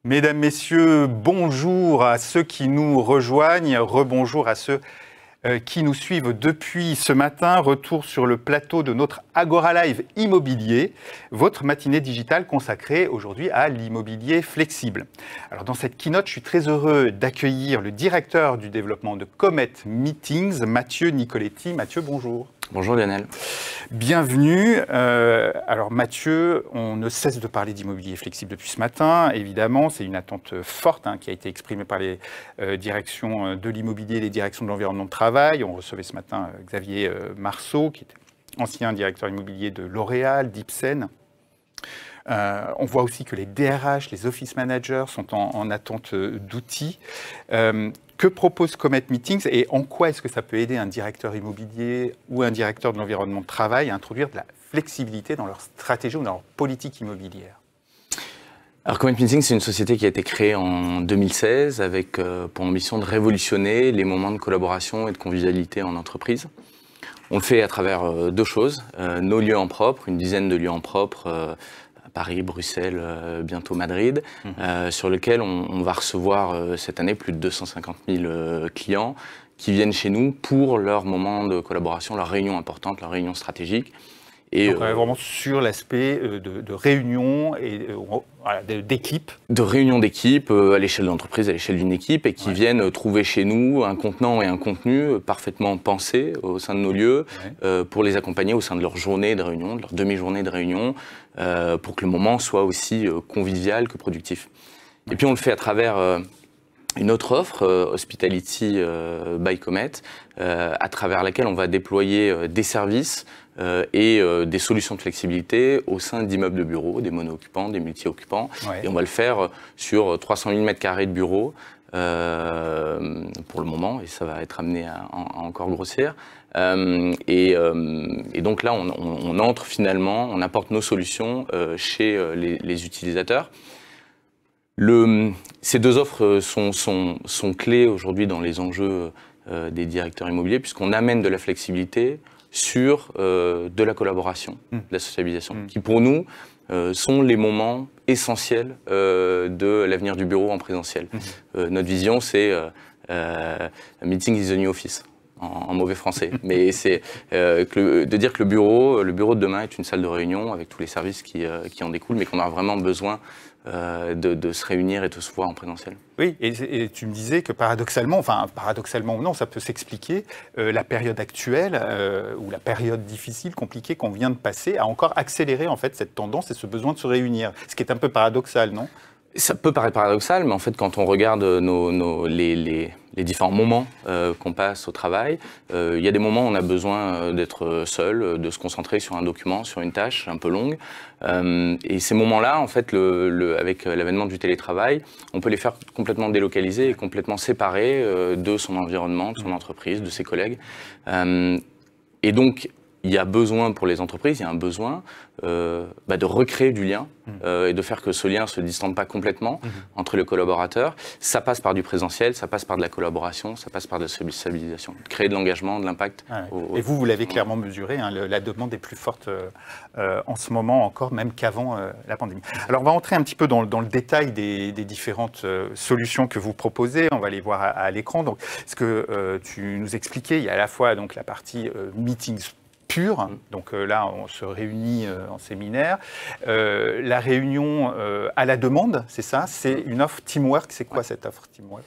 Mesdames, Messieurs, bonjour à ceux qui nous rejoignent, rebonjour à ceux qui nous suivent depuis ce matin. Retour sur le plateau de notre Agora Live Immobilier, votre matinée digitale consacrée aujourd'hui à l'immobilier flexible. Alors dans cette keynote, je suis très heureux d'accueillir le directeur du développement de Comet Meetings, Mathieu Nicoletti. Mathieu, bonjour. Bonjour Lionel. Bienvenue. Alors Mathieu, on ne cesse de parler d'immobilier flexible depuis ce matin. Évidemment, c'est une attente forte qui a été exprimée par les directions de l'immobilier et les directions de l'environnement de travail. On recevait ce matin Xavier Marceau, qui était ancien directeur immobilier de L'Oréal, d'Ipsen. On voit aussi que les DRH, les office managers sont en attente d'outils. Que propose Comet Meetings et en quoi est-ce que ça peut aider un directeur immobilier ou un directeur de l'environnement de travail à introduire de la flexibilité dans leur stratégie ou dans leur politique immobilière? Alors Comet Meetings, c'est une société qui a été créée en 2016 avec pour ambition de révolutionner les moments de collaboration et de convivialité en entreprise. On le fait à travers deux choses, nos lieux en propre, une dizaine de lieux en propre, Paris, Bruxelles, bientôt Madrid, sur lequel on va recevoir cette année plus de 250 000 clients qui viennent chez nous pour leur moment de collaboration, leur réunion importante, leur réunion stratégique. Et donc on est vraiment sur l'aspect de réunion et d'équipe. De réunion d'équipe à l'échelle de l'entreprise, à l'échelle d'une équipe, et qui viennent trouver chez nous un contenant et un contenu parfaitement pensés au sein de nos lieux pour les accompagner au sein de leur journée de réunion, de leur demi-journée de réunion, pour que le moment soit aussi convivial que productif. Et puis on le fait à travers une autre offre, Hospitality by Comet, à travers laquelle on va déployer des services et des solutions de flexibilité au sein d'immeubles de bureaux, des mono-occupants, des multi-occupants. Et on va le faire sur 300 000 m² de bureaux pour le moment, et ça va être amené à encore grossir. Et donc là, on entre finalement, on apporte nos solutions chez les utilisateurs. Ces deux offres sont clés aujourd'hui dans les enjeux des directeurs immobiliers, puisqu'on amène de la flexibilité sur de la collaboration, de la socialisation, qui pour nous sont les moments essentiels de l'avenir du bureau en présentiel. Notre vision, c'est meeting is the new office, en mauvais français. Mais c'est de dire que le bureau de demain est une salle de réunion avec tous les services qui en découlent, mais qu'on a vraiment besoin de se réunir et de se voir en présentiel. Oui, et tu me disais que paradoxalement, enfin paradoxalement ou non, ça peut s'expliquer, la période actuelle ou la période difficile, compliquée qu'on vient de passer a encore accéléré en fait cette tendance et ce besoin de se réunir, ce qui est un peu paradoxal, non? Ça peut paraître paradoxal, mais en fait, quand on regarde les différents moments qu'on passe au travail, il y a des moments où on a besoin d'être seul, de se concentrer sur un document, sur une tâche un peu longue. Et ces moments-là, en fait, avec l'avènement du télétravail, on peut les faire complètement délocaliser et complètement séparés de son environnement, de son entreprise, de ses collègues. Et donc, il y a besoin pour les entreprises, il y a un besoin de recréer du lien et de faire que ce lien ne se distende pas complètement entre les collaborateurs. Ça passe par du présentiel, ça passe par de la collaboration, ça passe par de la stabilisation, créer de l'engagement, de l'impact. Et vous l'avez clairement mesuré, la demande est plus forte en ce moment encore, même qu'avant la pandémie. Alors on va entrer un petit peu dans le détail des différentes solutions que vous proposez, on va les voir à l'écran. Donc, ce que tu nous expliquais, il y a à la fois donc, la partie meetings pure, donc là on se réunit en séminaire. La réunion à la demande, c'est ça? C'est une offre Teamwork, c'est quoi cette offre Teamwork?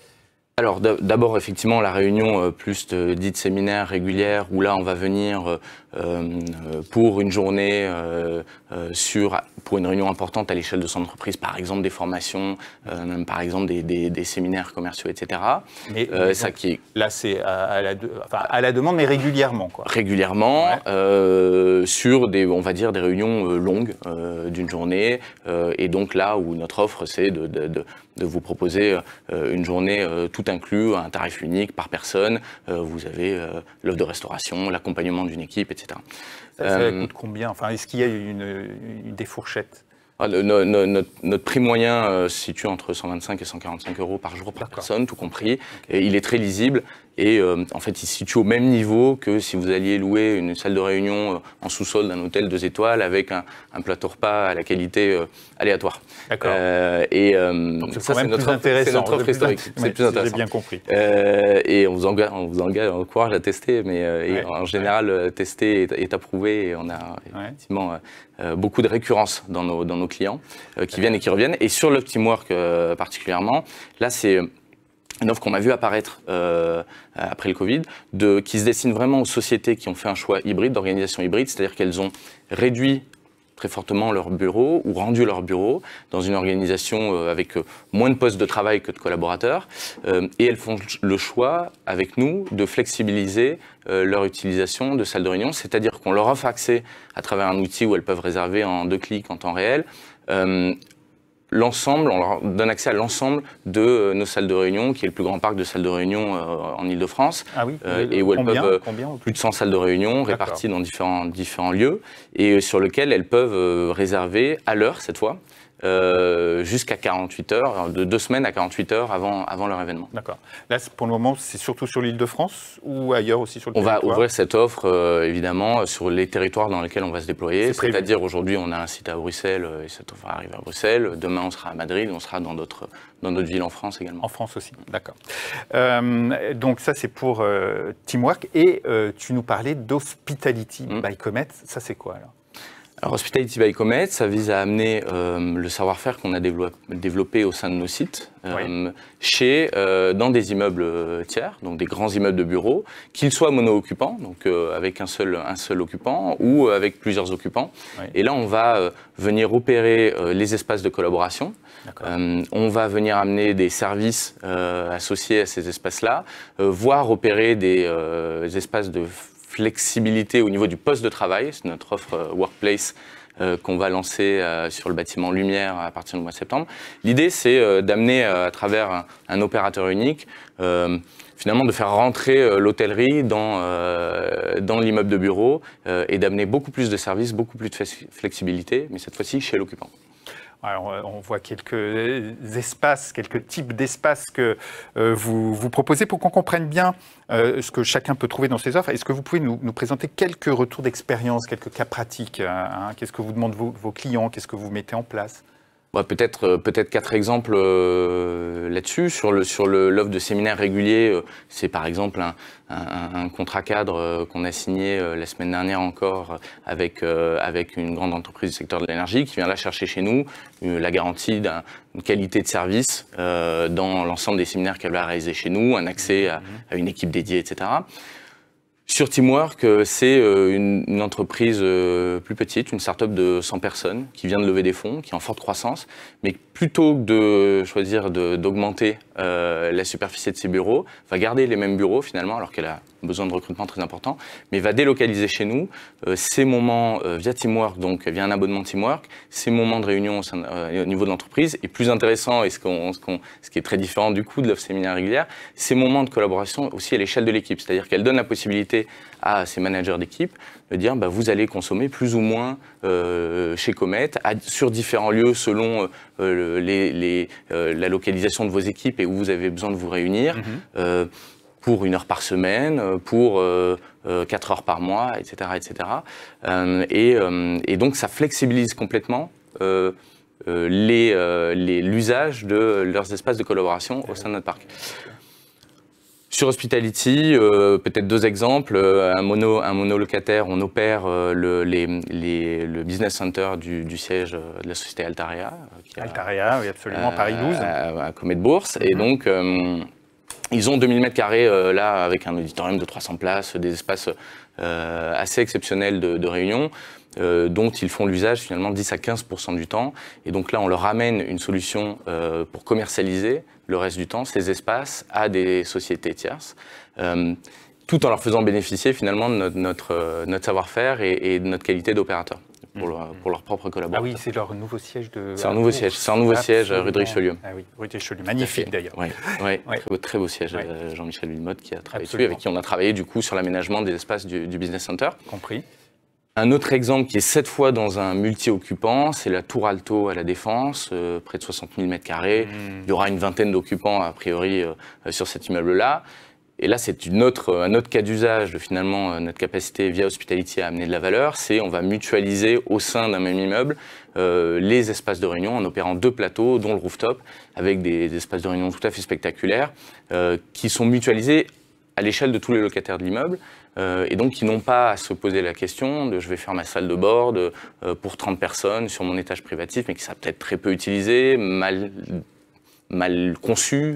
Alors d'abord effectivement la réunion plus dite séminaire régulière où là on va venir pour une journée pour une réunion importante à l'échelle de son entreprise, par exemple des formations, même par exemple des séminaires commerciaux, etc. Mais ça qui là c'est à la demande mais régulièrement quoi. Régulièrement sur on va dire des réunions longues d'une journée et donc là où notre offre c'est de vous proposer une journée tout inclus, un tarif unique par personne. Vous avez l'offre de restauration, l'accompagnement d'une équipe, etc. Ça coûte combien? Enfin, est-ce qu'il y a des fourchettes? Notre prix moyen se situe entre 125 et 145 euros par jour par personne, tout compris. Et il est très lisible. Et en fait, il se situe au même niveau que si vous alliez louer une salle de réunion en sous-sol d'un hôtel 2 étoiles avec un plateau repas à la qualité aléatoire. D'accord. Donc ça, c'est notre offre historique. C'est plus intéressant. J'ai bien compris. Et on vous encourage à tester, mais en général, tester est approuvé et on a effectivement beaucoup de récurrence dans nos clients qui viennent et qui reviennent. Et sur l'Optimwork particulièrement, là, c'est une offre qu'on a vu apparaître après le Covid, qui se destine vraiment aux sociétés qui ont fait un choix hybride, d'organisation hybride, c'est-à-dire qu'elles ont réduit très fortement leur bureau ou rendu leur bureau dans une organisation avec moins de postes de travail que de collaborateurs. Et elles font le choix, avec nous, de flexibiliser leur utilisation de salles de réunion, c'est-à-dire qu'on leur offre accès à travers un outil où elles peuvent réserver en 2 clics en temps réel. On leur donne accès à l'ensemble de nos salles de réunion, qui est le plus grand parc de salles de réunion en Ile-de-France. Ah oui, et où elles peuvent plus de 100 salles de réunion réparties dans différents lieux, et sur lesquelles elles peuvent réserver à l'heure cette fois, jusqu'à 48 heures, de 2 semaines à 48 heures avant leur événement. D'accord. Là, pour le moment, c'est surtout sur l'Île-de-France ou ailleurs aussi sur le territoire? On va ouvrir cette offre, évidemment, sur les territoires dans lesquels on va se déployer. C'est-à-dire, aujourd'hui, on a un site à Bruxelles, et cette offre va arriver à Bruxelles. Demain, on sera à Madrid, on sera dans d'autres villes en France également. En France aussi, d'accord. Donc ça, c'est pour Teamwork. Et tu nous parlais d'Hospitality by Comet. Ça, c'est quoi alors? Alors, Hospitality by Comet, ça vise à amener le savoir-faire qu'on a développé au sein de nos sites dans des immeubles tiers, donc des grands immeubles de bureaux, qu'ils soient mono-occupants, donc avec un seul occupant, ou avec plusieurs occupants. Et là, on va venir opérer les espaces de collaboration. On va venir amener des services associés à ces espaces-là, voire opérer des espaces de flexibilité au niveau du poste de travail. C'est notre offre Workplace qu'on va lancer sur le bâtiment Lumière à partir du mois de septembre. L'idée, c'est d'amener à travers un opérateur unique, finalement de faire rentrer l'hôtellerie dans l'immeuble de bureau et d'amener beaucoup plus de services, beaucoup plus de flexibilité, mais cette fois-ci chez l'occupant. Alors, on voit quelques espaces, quelques types d'espaces que vous proposez pour qu'on comprenne bien ce que chacun peut trouver dans ces offres. Est-ce que vous pouvez nous présenter quelques retours d'expérience, quelques cas pratiques Qu'est-ce que vous demandent vos clients? Qu'est-ce que vous mettez en place? Peut-être 4 exemples là-dessus. Sur l'offre de séminaire régulier, c'est par exemple un contrat cadre qu'on a signé la semaine dernière encore avec une grande entreprise du secteur de l'énergie qui vient là chercher chez nous la garantie d'une qualité de service dans l'ensemble des séminaires qu'elle va réaliser chez nous, un accès à une équipe dédiée, etc. Sur Teamwork, c'est une entreprise plus petite, une start-up de 100 personnes qui vient de lever des fonds, qui est en forte croissance, mais plutôt que de choisir d'augmenter la superficie de ses bureaux, va garder les mêmes bureaux finalement, alors qu'elle a besoin de recrutement très important, mais va délocaliser chez nous ces moments via Teamwork, donc via un abonnement Teamwork, ces moments de réunion au niveau de l'entreprise, et plus intéressant, et ce qui est très différent du coup de l'offre séminaire régulière, ces moments de collaboration aussi à l'échelle de l'équipe, c'est-à-dire qu'elle donne la possibilité à ces managers d'équipe de dire vous allez consommer plus ou moins chez Comet sur différents lieux selon la localisation de vos équipes et où vous avez besoin de vous réunir pour 1 heure par semaine, pour 4 heures par mois, etc. Et donc ça flexibilise complètement l'usage de leurs espaces de collaboration au sein de notre parc. Sur Hospitality, peut-être 2 exemples. Un monolocataire, on opère le business center du siège de la société Altaria. Altaria, oui, absolument, Paris 12. À Comet de Bourse. Et donc, ils ont 2000 m² là, avec un auditorium de 300 places, des espaces assez exceptionnels de réunion, dont ils font l'usage finalement 10 à 15% du temps. Et donc là, on leur amène une solution pour commercialiser le reste du temps, ces espaces, à des sociétés tierces, tout en leur faisant bénéficier finalement de notre savoir-faire et de notre qualité d'opérateur pour leurs propres collaborateurs. Ah oui, c'est leur nouveau siège de... C'est un nouveau siège, rue de Richelieu. Ah oui, rue de Richelieu, magnifique d'ailleurs. Oui, très beau siège, Jean-Michel Wilmotte qui a travaillé dessus, avec qui on a travaillé du coup sur l'aménagement des espaces du Business Center. Compris. Un autre exemple qui est cette fois dans un multi-occupant, c'est la Tour Alto à la Défense, près de 60 000 m². Il y aura une vingtaine d'occupants a priori sur cet immeuble-là. Et là, c'est un autre cas d'usage de finalement notre capacité via Hospitality à amener de la valeur. C'est on va mutualiser au sein d'un même immeuble les espaces de réunion en opérant 2 plateaux, dont le rooftop, avec des espaces de réunion tout à fait spectaculaires, qui sont mutualisés à l'échelle de tous les locataires de l'immeuble. Et donc qui n'ont pas à se poser la question de je vais faire ma salle de bord pour 30 personnes sur mon étage privatif, mais qui sera peut-être très peu utilisé, mal conçu,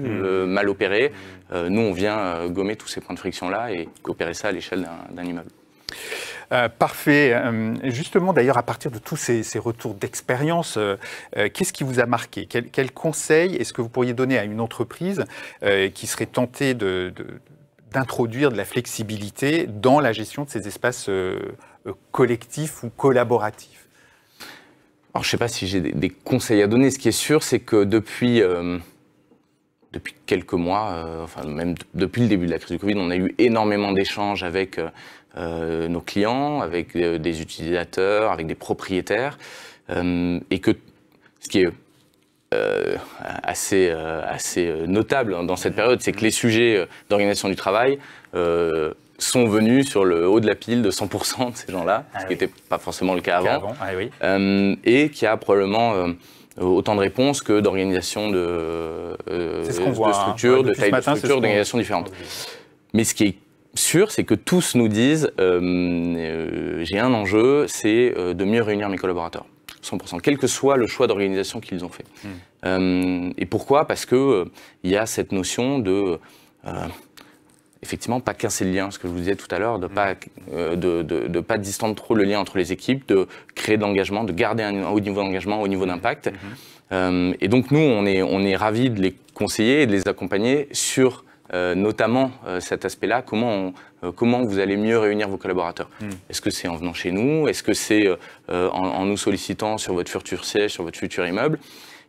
mal opéré. Nous, on vient gommer tous ces points de friction-là et opérer ça à l'échelle d'un immeuble. Parfait. Justement, d'ailleurs, à partir de tous ces retours d'expérience, qu'est-ce qui vous a marqué? Quel conseil est-ce que vous pourriez donner à une entreprise qui serait tentée d'introduire de la flexibilité dans la gestion de ces espaces collectifs ou collaboratifs? Alors, je ne sais pas si j'ai des conseils à donner. Ce qui est sûr, c'est que depuis quelques mois, enfin même depuis le début de la crise du Covid, on a eu énormément d'échanges avec nos clients, avec des utilisateurs, avec des propriétaires, et que ce qui est assez notable dans cette période, c'est que les sujets d'organisation du travail sont venus sur le haut de la pile de 100% de ces gens-là, ce qui n'était pas forcément le cas avant, et qui a probablement autant de réponses que d'organisation de structures, de taille de structures, d'organisations différentes. Mais ce qui est sûr, c'est que tous nous disent j'ai un enjeu, c'est de mieux réunir mes collaborateurs. 100%, quel que soit le choix d'organisation qu'ils ont fait. Et pourquoi? Parce qu'il y a cette notion de, effectivement, pas casser le lien, ce que je vous disais tout à l'heure, de ne pas distendre trop le lien entre les équipes, de créer de l'engagement, de garder un haut niveau d'engagement, un haut niveau d'impact. Et donc nous, on est ravis de les conseiller et de les accompagner sur notamment cet aspect-là, comment vous allez mieux réunir vos collaborateurs. Est-ce que c'est en venant chez nous? Est-ce que c'est en nous sollicitant sur votre futur siège, sur votre futur immeuble?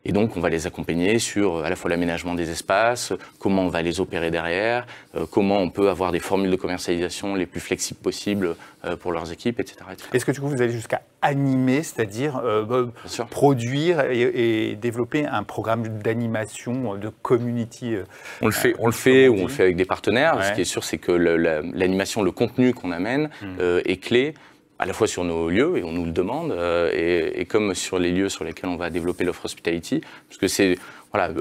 Et donc, on va les accompagner sur à la fois l'aménagement des espaces, comment on va les opérer derrière, comment on peut avoir des formules de commercialisation les plus flexibles possibles pour leurs équipes, etc. Est-ce que du coup, vous allez jusqu'à animer, c'est-à-dire produire et développer un programme d'animation, de community? On le fait ou on le fait avec des partenaires. Ouais. Ce qui est sûr, c'est que l'animation, le contenu qu'on amène est clé, à la fois sur nos lieux, et on nous le demande, et comme sur les lieux sur lesquels on va développer l'offre Hospitality, parce que c'est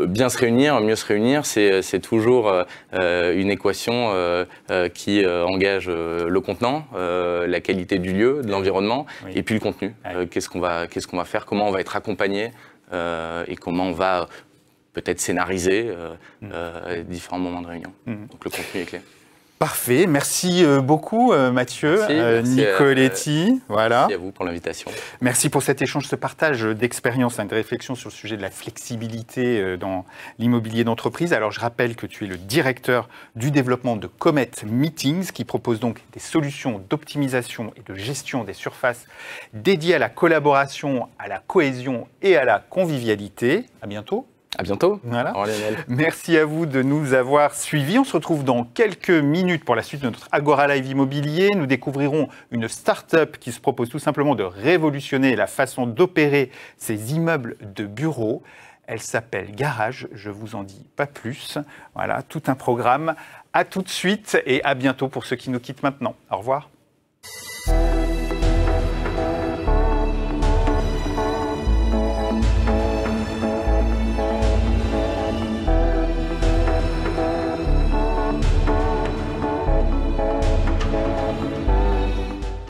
bien se réunir, mieux se réunir, c'est toujours une équation qui engage le contenant, la qualité du lieu, de l'environnement, et puis le contenu. Qu'est-ce qu'on va faire, comment on va être accompagné, et comment on va peut-être scénariser différents moments de réunion. Donc le contenu est clé. Parfait, merci beaucoup Mathieu, Nicoletti. Merci à vous pour l'invitation. Merci pour cet échange, ce partage d'expérience, de réflexion sur le sujet de la flexibilité dans l'immobilier d'entreprise. Alors je rappelle que tu es le directeur du développement de Comet Meetings, qui propose donc des solutions d'optimisation et de gestion des surfaces dédiées à la collaboration, à la cohésion et à la convivialité. À bientôt. À bientôt. Voilà. Merci à vous de nous avoir suivis. On se retrouve dans quelques minutes pour la suite de notre Agora Live Immobilier. Nous découvrirons une start-up qui se propose tout simplement de révolutionner la façon d'opérer ces immeubles de bureaux. Elle s'appelle Garage, je vous en dis pas plus. Voilà, tout un programme. À tout de suite et à bientôt pour ceux qui nous quittent maintenant. Au revoir.